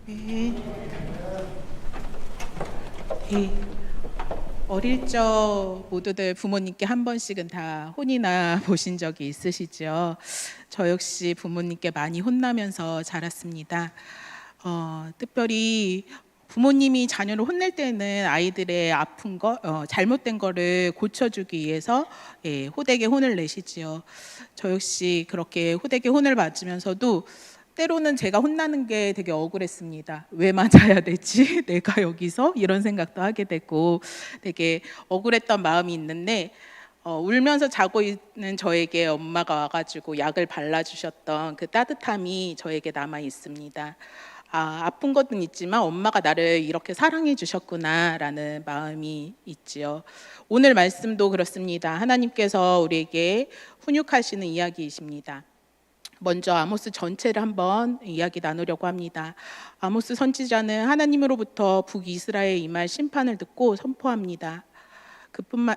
네. 네. 어릴 적 모두들 부모님께 한 번씩은 다 혼이나 보신 적이 있으시죠? 저 역시 부모님께 많이 혼나면서 자랐습니다. 특별히 부모님이 자녀를 혼낼 때는 아이들의 아픈 거, 잘못된 거를 고쳐주기 위해서 호되게 혼을 내시지요. 저 역시 그렇게 호되게 혼을 맞으면서도 때로는 제가 혼나는 게 되게 억울했습니다. 왜 맞아야 되지? 내가 여기서? 이런 생각도 하게 되고 되게 억울했던 마음이 있는데 울면서 자고 있는 저에게 엄마가 와가지고 약을 발라주셨던 그 따뜻함이 저에게 남아 있습니다. 아픈 것은 있지만 엄마가 나를 이렇게 사랑해 주셨구나라는 마음이 있지요. 오늘 말씀도 그렇습니다. 하나님께서 우리에게 훈육하시는 이야기이십니다. 먼저 아모스 전체를 한번 이야기 나누려고 합니다. 아모스 선지자는 하나님으로부터 북이스라엘에 임할 심판을 듣고 선포합니다. 그뿐만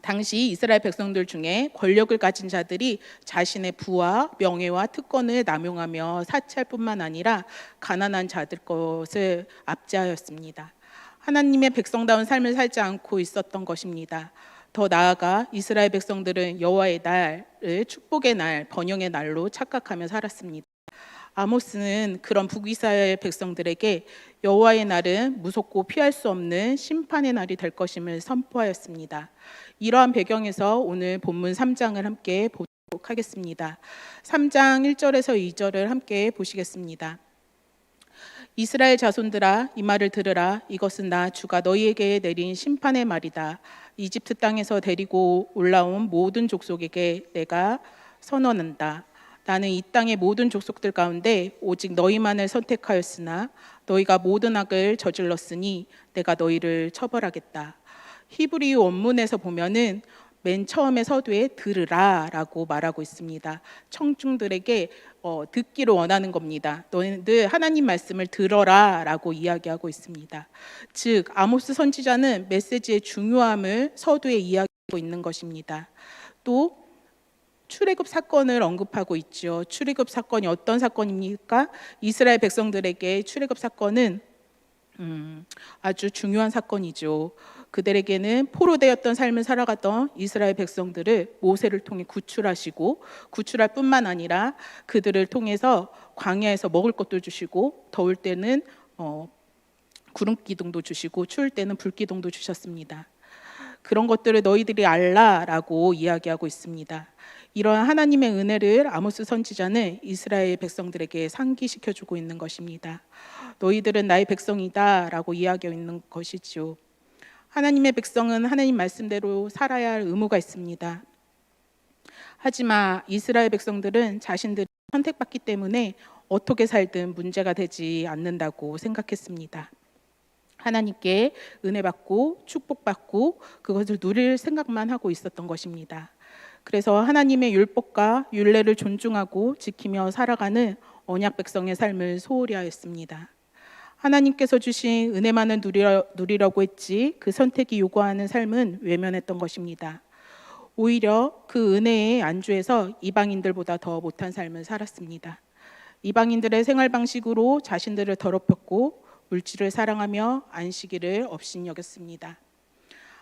당시 이스라엘 백성들 중에 권력을 가진 자들이 자신의 부와 명예와 특권을 남용하며 사치할 뿐만 아니라 가난한 자들 것을 압제하였습니다. 하나님의 백성다운 삶을 살지 않고 있었던 것입니다. 더 나아가 이스라엘 백성들은 여호와의 날을 축복의 날, 번영의 날로 착각하며 살았습니다. 아모스는 그런 북이스라엘 백성들에게 여호와의 날은 무섭고 피할 수 없는 심판의 날이 될 것임을 선포하였습니다. 이러한 배경에서 오늘 본문 3장을 함께 보도록 하겠습니다. 3장 1절에서 2절을 함께 보시겠습니다. 이스라엘 자손들아 이 말을 들으라. 이것은 나 주가 너희에게 내린 심판의 말이다. 이집트 땅에서 데리고 올라온 모든 족속에게 내가 선언한다. 나는 이 땅의 모든 족속들 가운데 오직 너희만을 선택하였으나 너희가 모든 악을 저질렀으니 내가 너희를 처벌하겠다. 히브리 원문에서 보면은 맨 처음에 서두에 들으라라고 말하고 있습니다. 청중들에게 듣기를 원하는 겁니다. 너희들 하나님 말씀을 들어라라고 이야기하고 있습니다. 즉 아모스 선지자는 메시지의 중요함을 서두에 이야기하고 있는 것입니다. 또 출애굽 사건을 언급하고 있죠. 출애굽 사건이 어떤 사건입니까? 이스라엘 백성들에게 출애굽 사건은 아주 중요한 사건이죠. 그들에게는 포로되었던 삶을 살아가던 이스라엘 백성들을 모세를 통해 구출하시고 구출할 뿐만 아니라 그들을 통해서 광야에서 먹을 것도 주시고 더울 때는 구름 기둥도 주시고 추울 때는 불 기둥도 주셨습니다. 그런 것들을 너희들이 알라라고 이야기하고 있습니다. 이러한 하나님의 은혜를 아모스 선지자는 이스라엘 백성들에게 상기시켜주고 있는 것입니다. 너희들은 나의 백성이다라고 이야기하고 있는 것이지요. 하나님의 백성은 하나님 말씀대로 살아야 할 의무가 있습니다. 하지만 이스라엘 백성들은 자신들이 선택받기 때문에 어떻게 살든 문제가 되지 않는다고 생각했습니다. 하나님께 은혜 받고 축복받고 그것을 누릴 생각만 하고 있었던 것입니다. 그래서 하나님의 율법과 율례를 존중하고 지키며 살아가는 언약 백성의 삶을 소홀히 하였습니다. 하나님께서 주신 은혜만을 누리려고 했지 그 선택이 요구하는 삶은 외면했던 것입니다. 오히려 그 은혜에 안주해서 이방인들보다 더 못한 삶을 살았습니다. 이방인들의 생활 방식으로 자신들을 더럽혔고 물질을 사랑하며 안식일을 업신여겼습니다.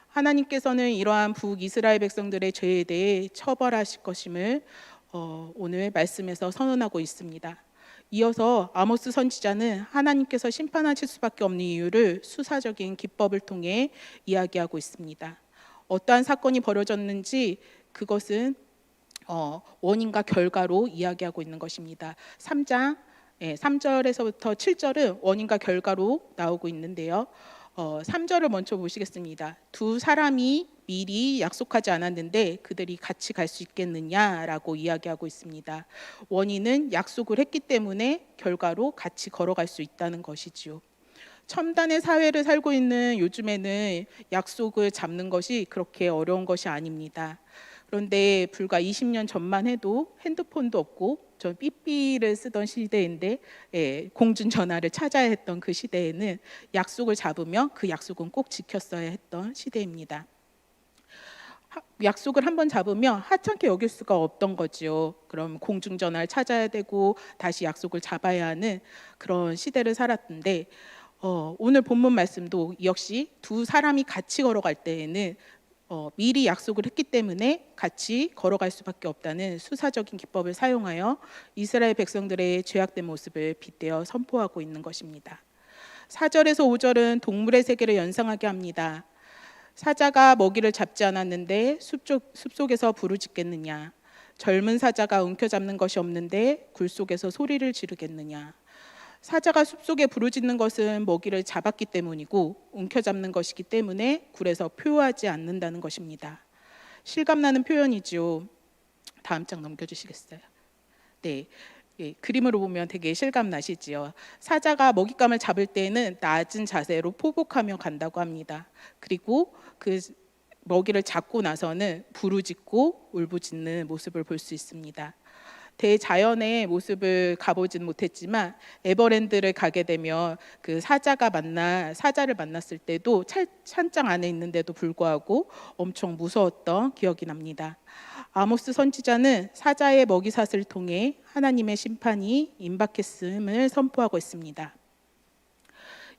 하나님께서는 이러한 북이스라엘 백성들의 죄에 대해 처벌하실 것임을 오늘 말씀에서 선언하고 있습니다. 이어서 아모스 선지자는 하나님께서 심판하실 수밖에 없는 이유를 수사적인 기법을 통해 이야기하고 있습니다. 어떠한 사건이 벌어졌는지 그것은 원인과 결과로 이야기하고 있는 것입니다. 3장 3절에서부터 7절은 원인과 결과로 나오고 있는데요. 3절을 먼저 보시겠습니다. 두 사람이 미리 약속하지 않았는데 그들이 같이 갈 수 있겠느냐라고 이야기하고 있습니다. 원인은 약속을 했기 때문에 결과로 같이 걸어갈 수 있다는 것이지요. 첨단의 사회를 살고 있는 요즘에는 약속을 잡는 것이 그렇게 어려운 것이 아닙니다. 그런데 불과 20년 전만 해도 핸드폰도 없고 전 삐삐를 쓰던 시대인데 공중전화를 찾아야 했던 그 시대에는 약속을 잡으면 그 약속은 꼭 지켰어야 했던 시대입니다. 약속을 한번 잡으면 하찮게 여길 수가 없던 거지요. 그럼 공중전화를 찾아야 되고 다시 약속을 잡아야 하는 그런 시대를 살았던데, 오늘 본문 말씀도 역시 두 사람이 같이 걸어갈 때에는 미리 약속을 했기 때문에 같이 걸어갈 수밖에 없다는 수사적인 기법을 사용하여 이스라엘 백성들의 죄악된 모습을 빗대어 선포하고 있는 것입니다. 4절에서 5절은 동물의 세계를 연상하게 합니다. 사자가 먹이를 잡지 않았는데 숲속에서 부르짖겠느냐? 젊은 사자가 움켜잡는 것이 없는데 굴 속에서 소리를 지르겠느냐? 사자가 숲속에 부르짖는 것은 먹이를 잡았기 때문이고 움켜잡는 것이기 때문에 굴에서 표효하지 않는다는 것입니다. 실감나는 표현이지요. 다음 장 넘겨주시겠어요? 네. 예, 그림으로 보면 되게 실감 나시지요. 사자가 먹잇감을 잡을 때에는 낮은 자세로 포복하며 간다고 합니다. 그리고 그 먹이를 잡고 나서는 부르짖고 울부짖는 모습을 볼 수 있습니다. 대자연의 모습을 가보진 못했지만 에버랜드를 가게 되면 그 사자를 만났을 때도 찬장 안에 있는데도 불구하고 엄청 무서웠던 기억이 납니다. 아모스 선지자는 사자의 먹이사슬을 통해 하나님의 심판이 임박했음을 선포하고 있습니다.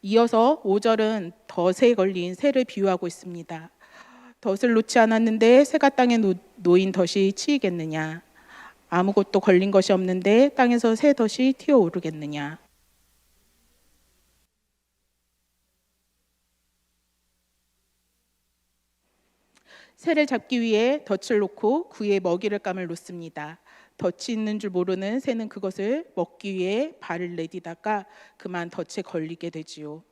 이어서 5절은 덫에 걸린 새를 비유하고 있습니다. 덫을 놓지 않았는데 새가 땅에 놓인 덫이 치이겠느냐? 아무것도 걸린 것이 없는데 땅에서 새 덫이 튀어오르겠느냐? 새를 잡기 위해 덫을 놓고 그의 먹이를 감을 놓습니다. 덫이 있는 줄 모르는 새는 그것을 먹기 위해 발을 내디다가 그만 덫에 걸리게 되지요.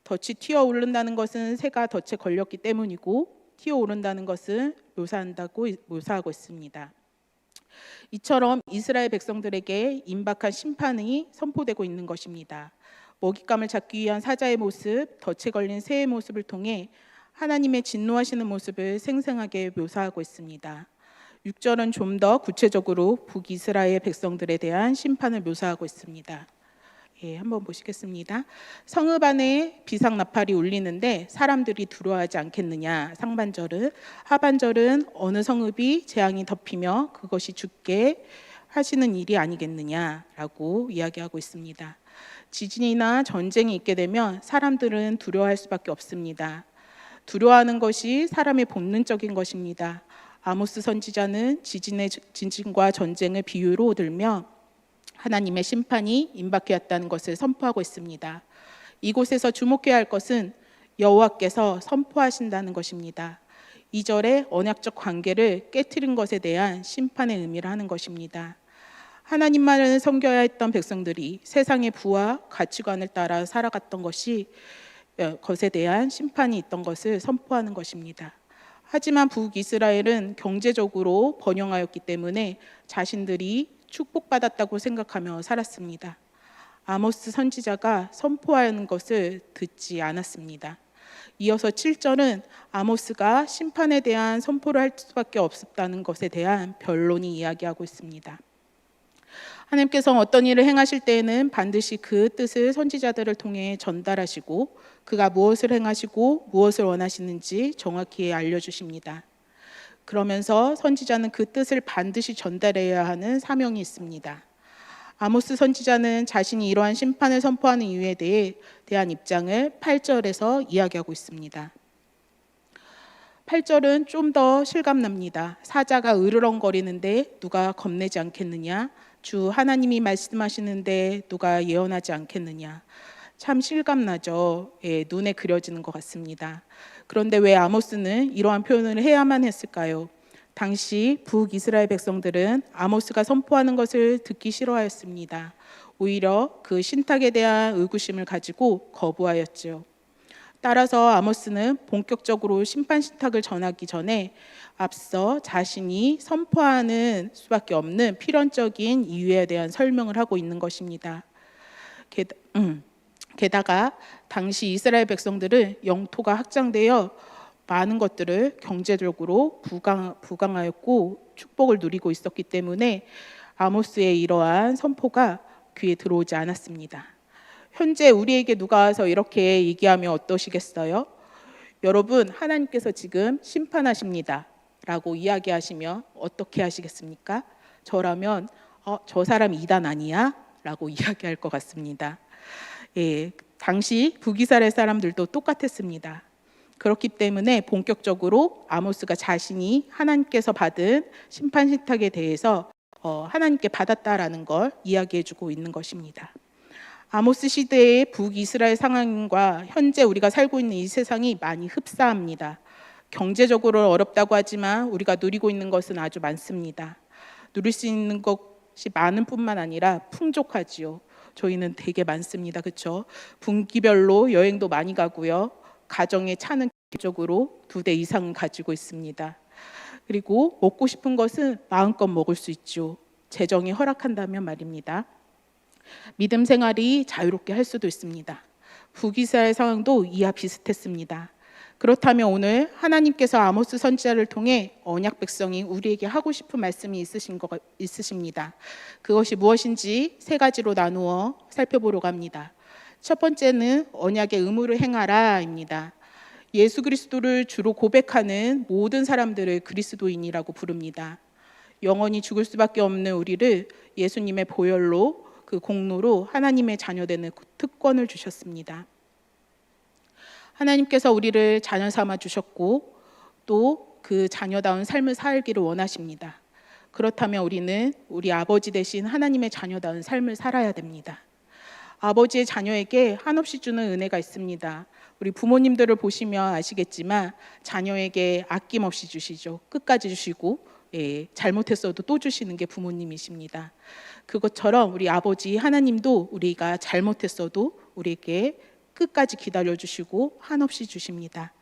덫이 튀어오른다는 것은 새가 덫에 걸렸기 때문이고 튀어오른다는 것은 묘사하고 있습니다. 이처럼 이스라엘 백성들에게 임박한 심판이 선포되고 있는 것입니다. 먹잇감을 잡기 위한 사자의 모습, 덫에 걸린 새의 모습을 통해 하나님의 진노하시는 모습을 생생하게 묘사하고 있습니다. 6절은 좀 더 구체적으로 북이스라엘 백성들에 대한 심판을 묘사하고 있습니다. 예, 한번 보시겠습니다. 성읍 안에 비상나팔이 울리는데 사람들이 두려워하지 않겠느냐? 상반절은, 하반절은 어느 성읍이 재앙이 덮이며 그것이 죽게 하시는 일이 아니겠느냐라고 이야기하고 있습니다. 지진이나 전쟁이 있게 되면 사람들은 두려워할 수밖에 없습니다. 두려워하는 것이 사람의 본능적인 것입니다. 아모스 선지자는 지진과 전쟁을 비유로 들며 하나님의 심판이 임박해왔다는 것을 선포하고 있습니다. 이곳에서 주목해야 할 것은 여호와께서 선포하신다는 것입니다. 2절에 언약적 관계를 깨트린 것에 대한 심판의 의미를 하는 것입니다. 하나님만을 섬겨야 했던 백성들이 세상의 부와 가치관을 따라 살아갔던 것에 대한 심판이 있던 것을 선포하는 것입니다. 하지만 북이스라엘은 경제적으로 번영하였기 때문에 자신들이 축복받았다고 생각하며 살았습니다. 아모스 선지자가 선포하는 것을 듣지 않았습니다. 이어서 7절은 아모스가 심판에 대한 선포를 할 수밖에 없었다는 것에 대한 변론이 이야기하고 있습니다. 하나님께서 어떤 일을 행하실 때에는 반드시 그 뜻을 선지자들을 통해 전달하시고 그가 무엇을 행하시고 무엇을 원하시는지 정확히 알려주십니다. 그러면서 선지자는 그 뜻을 반드시 전달해야 하는 사명이 있습니다. 아모스 선지자는 자신이 이러한 심판을 선포하는 이유에 대한 입장을 8절에서 이야기하고 있습니다. 8절은 좀 더 실감납니다. 사자가 으르렁거리는데 누가 겁내지 않겠느냐? 주 하나님이 말씀하시는데 누가 예언하지 않겠느냐? 참 실감나죠. 예, 눈에 그려지는 것 같습니다. 그런데 왜 아모스는 이러한 표현을 해야만 했을까요? 당시 북이스라엘 백성들은 아모스가 선포하는 것을 듣기 싫어하였습니다. 오히려 그 신탁에 대한 의구심을 가지고 거부하였죠. 따라서 아모스는 본격적으로 심판 신탁을 전하기 전에 앞서 자신이 선포하는 수밖에 없는 필연적인 이유에 대한 설명을 하고 있는 것입니다. 게다가 당시 이스라엘 백성들은 영토가 확장되어 많은 것들을 경제적으로 부강하였고 축복을 누리고 있었기 때문에 아모스의 이러한 선포가 귀에 들어오지 않았습니다. 현재 우리에게 누가 와서 이렇게 얘기하면 어떠시겠어요? 여러분, 하나님께서 지금 심판하십니다 라고 이야기하시면 어떻게 하시겠습니까? 저라면 저 사람 이단 아니야? 라고 이야기할 것 같습니다. 예, 당시 북이스라엘 사람들도 똑같았습니다. 그렇기 때문에 본격적으로 아모스가 자신이 하나님께서 받은 심판 신탁에 대해서 하나님께 받았다라는 걸 이야기해주고 있는 것입니다. 아모스 시대의 북이스라엘 상황과 현재 우리가 살고 있는 이 세상이 많이 흡사합니다. 경제적으로 어렵다고 하지만 우리가 누리고 있는 것은 아주 많습니다. 누릴 수 있는 것이 많은 뿐만 아니라 풍족하지요. 저희는 되게 많습니다. 그렇죠? 분기별로 여행도 많이 가고요. 가정의 차는 기본적으로 2대 이상 가지고 있습니다. 그리고 먹고 싶은 것은 마음껏 먹을 수 있죠. 재정이 허락한다면 말입니다. 믿음 생활이 자유롭게 할 수도 있습니다. 북이스라엘 상황도 이와 비슷했습니다. 그렇다면 오늘 하나님께서 아모스 선지자를 통해 언약 백성이 우리에게 하고 싶은 말씀이 있으십니다. 그것이 무엇인지 3가지로 나누어 살펴보려고 합니다. 첫 번째는 언약의 의무를 행하라입니다. 예수 그리스도를 주로 고백하는 모든 사람들을 그리스도인이라고 부릅니다. 영원히 죽을 수밖에 없는 우리를 예수님의 보혈로 그 공로로 하나님의 자녀되는 특권을 주셨습니다. 하나님께서 우리를 자녀 삼아 주셨고 또 그 자녀다운 삶을 살기를 원하십니다. 그렇다면 우리는 우리 아버지 대신 하나님의 자녀다운 삶을 살아야 됩니다. 아버지의 자녀에게 한없이 주는 은혜가 있습니다. 우리 부모님들을 보시면 아시겠지만 자녀에게 아낌없이 주시죠. 끝까지 주시고 잘못했어도 또 주시는 게 부모님이십니다. 그것처럼 우리 아버지 하나님도 우리가 잘못했어도 우리에게 끝까지 기다려주시고 한없이 주십니다.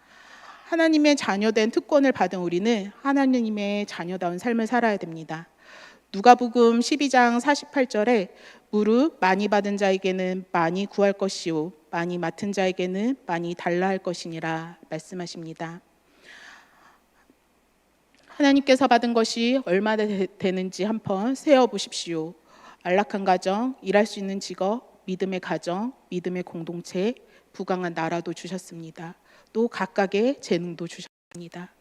하나님의 자녀된 특권을 받은 우리는 하나님의 자녀다운 삶을 살아야 됩니다. 누가복음 12장 48절에 무릇 많이 받은 자에게는 많이 구할 것이요 많이 맡은 자에게는 많이 달라 할 것이니라 말씀하십니다. 하나님께서 받은 것이 얼마나 되는지 한번 세어보십시오. 안락한 가정, 일할 수 있는 직업, 믿음의 가정, 믿음의 공동체, 부강한 나라도 주셨습니다. 또 각각의 재능도 주셨습니다.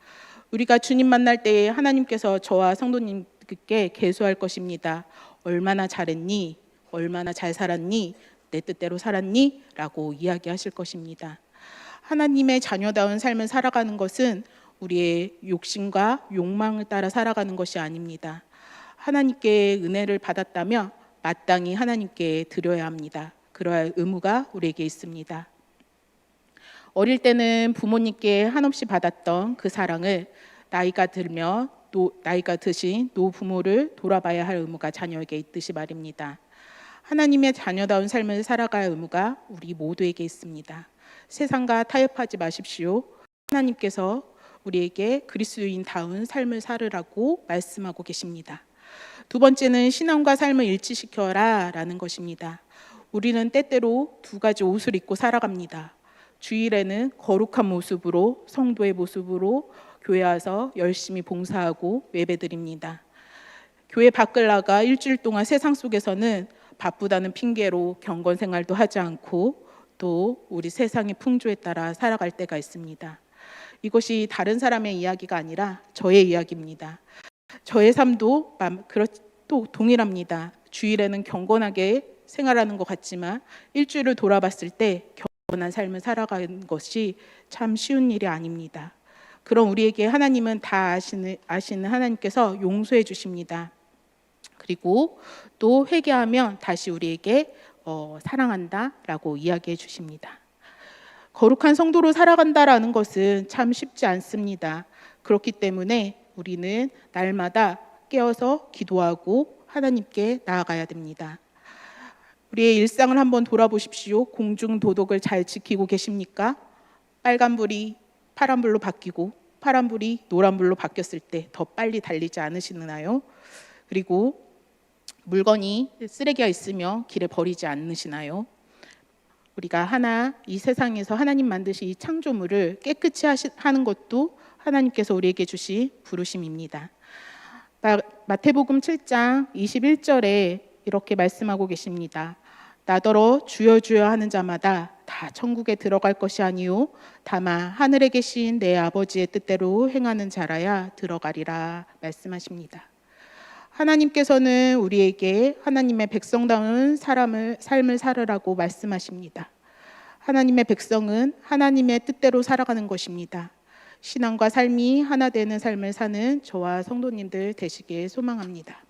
우리가 주님 만날 때에 하나님께서 저와 성도님께 계수할 것입니다. 얼마나 잘했니? 얼마나 잘 살았니? 내 뜻대로 살았니? 라고 이야기하실 것입니다. 하나님의 자녀다운 삶을 살아가는 것은 우리의 욕심과 욕망을 따라 살아가는 것이 아닙니다. 하나님께 은혜를 받았다면 마땅히 하나님께 드려야 합니다. 그러할 의무가 우리에게 있습니다. 어릴 때는 부모님께 한없이 받았던 그 사랑을 나이가 들면 나이가 드신 노부모를 돌아봐야 할 의무가 자녀에게 있듯이 말입니다. 하나님의 자녀다운 삶을 살아갈 의무가 우리 모두에게 있습니다. 세상과 타협하지 마십시오. 하나님께서 우리에게 그리스도인다운 삶을 살으라고 말씀하고 계십니다. 두 번째는 신앙과 삶을 일치시켜라 라는 것입니다. 우리는 때때로 2가지 옷을 입고 살아갑니다. 주일에는 거룩한 모습으로 성도의 모습으로 교회 와서 열심히 봉사하고 예배드립니다. 교회 밖을 나가 일주일 동안 세상 속에서는 바쁘다는 핑계로 경건 생활도 하지 않고 또 우리 세상의 풍조에 따라 살아갈 때가 있습니다. 이것이 다른 사람의 이야기가 아니라 저의 이야기입니다. 저의 삶도 또 동일합니다. 주일에는 경건하게 생활하는 것 같지만 일주일을 돌아봤을 때 경건한 삶을 살아가는 것이 참 쉬운 일이 아닙니다. 그럼 우리에게 하나님은 다 아시는 하나님께서 용서해 주십니다. 그리고 또 회개하면 다시 우리에게 사랑한다라고 이야기해 주십니다. 거룩한 성도로 살아간다라는 것은 참 쉽지 않습니다. 그렇기 때문에 우리는 날마다 깨어서 기도하고 하나님께 나아가야 됩니다. 우리의 일상을 한번 돌아보십시오. 공중도덕을 잘 지키고 계십니까? 빨간불이 파란불로 바뀌고 파란불이 노란불로 바뀌었을 때 더 빨리 달리지 않으시나요? 그리고 물건이 쓰레기가 있으면 길에 버리지 않으시나요? 우리가 이 세상에서 하나님 만드신 이 창조물을 깨끗이 하는 것도 하나님께서 우리에게 주신 부르심입니다. 마태복음 7장 21절에 이렇게 말씀하고 계십니다. 나더러 주여 주여 하는 자마다 다 다 천국에 들어갈 것이 아니요 다만 하늘에 계신 내 아버지의 뜻대로 행하는 자라야 들어가리라 말씀하십니다. 하나님께서는 우리에게 하나님의 백성다운 삶을 살으라고 말씀하십니다. 하나님의 백성은 하나님의 뜻대로 살아가는 것입니다. 신앙과 삶이 하나 되는 삶을 사는 저와 성도님들 되시길 소망합니다.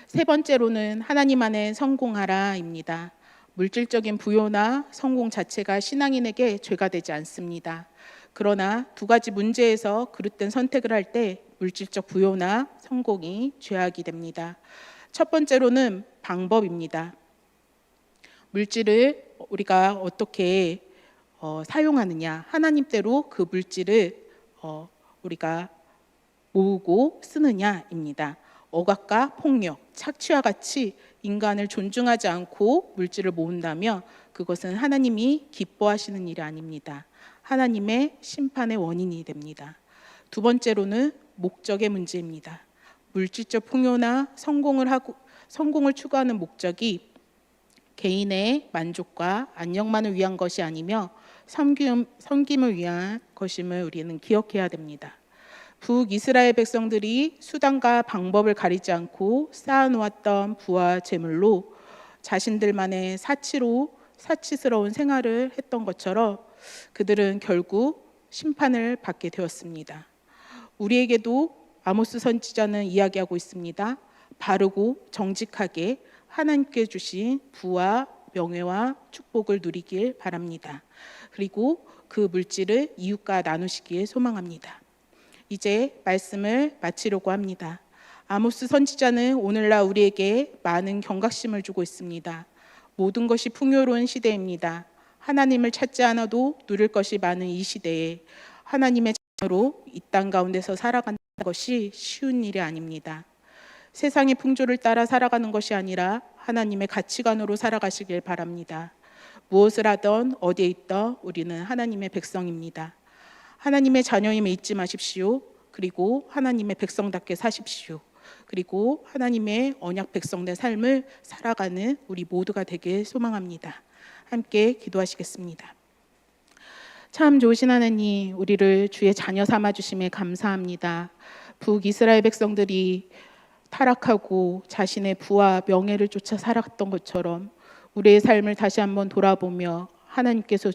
세 번째로는 하나님 안에 성공하라입니다. 물질적인 부요나 성공 자체가 신앙인에게 죄가 되지 않습니다. 그러나 두 가지 문제에서 그릇된 선택을 할 때 물질적 부요나 성공이 죄악이 됩니다. 첫 번째로는 방법입니다. 물질을 우리가 어떻게 사용하느냐, 하나님대로 그 물질을 우리가 모으고 쓰느냐입니다. 억압과 폭력, 착취와 같이 인간을 존중하지 않고 물질을 모은다면 그것은 하나님이 기뻐하시는 일이 아닙니다. 하나님의 심판의 원인이 됩니다. 두 번째로는 목적의 문제입니다. 물질적 풍요나 성공을 추구하는 목적이 개인의 만족과 안녕만을 위한 것이 아니며 섬김을 위한 것임을 우리는 기억해야 됩니다. 북이스라엘 백성들이 수단과 방법을 가리지 않고 쌓아놓았던 부와 재물로 자신들만의 사치스러운 생활을 했던 것처럼 그들은 결국 심판을 받게 되었습니다. 우리에게도 아모스 선지자는 이야기하고 있습니다. 바르고 정직하게 하나님께 주신 부와 명예와 축복을 누리길 바랍니다. 그리고 그 물질을 이웃과 나누시길 소망합니다. 이제 말씀을 마치려고 합니다. 아모스 선지자는 오늘날 우리에게 많은 경각심을 주고 있습니다. 모든 것이 풍요로운 시대입니다. 하나님을 찾지 않아도 누릴 것이 많은 이 시대에 하나님의 자녀로 이 땅 가운데서 살아가는 것이 쉬운 일이 아닙니다. 세상의 풍조를 따라 살아가는 것이 아니라 하나님의 가치관으로 살아가시길 바랍니다. 무엇을 하던 어디에 있던 우리는 하나님의 백성입니다. 하나님의 자녀임을 잊지 마십시오. 그리고 하나님의 백성답게 사십시오. 그리고 하나님의 언약 백성된 삶을 살아가는 우리 모두가 되길 소망합니다. 함께 기도하시겠습니다. 참 좋으신 하나님, 우리를 주의 자녀 삼아 주심에 감사합니다. 북이스라엘 백성들이 타락하고 자신의 부와 명예를 쫓아 살았던 것처럼 우리의 삶을 다시 한번 돌아보며 하나님께서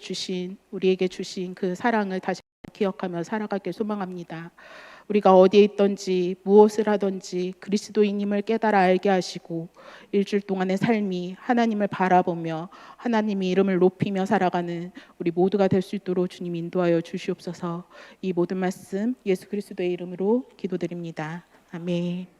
우리에게 주신 그 사랑을 다시 기억하며 살아가길 소망합니다. 우리가 어디에 있든지 무엇을 하든지 그리스도인임을 깨달아 알게 하시고 일주일 동안의 삶이 하나님을 바라보며 하나님의 이름을 높이며 살아가는 우리 모두가 될 수 있도록 주님 인도하여 주시옵소서. 이 모든 말씀 예수 그리스도의 이름으로 기도드립니다. 아멘.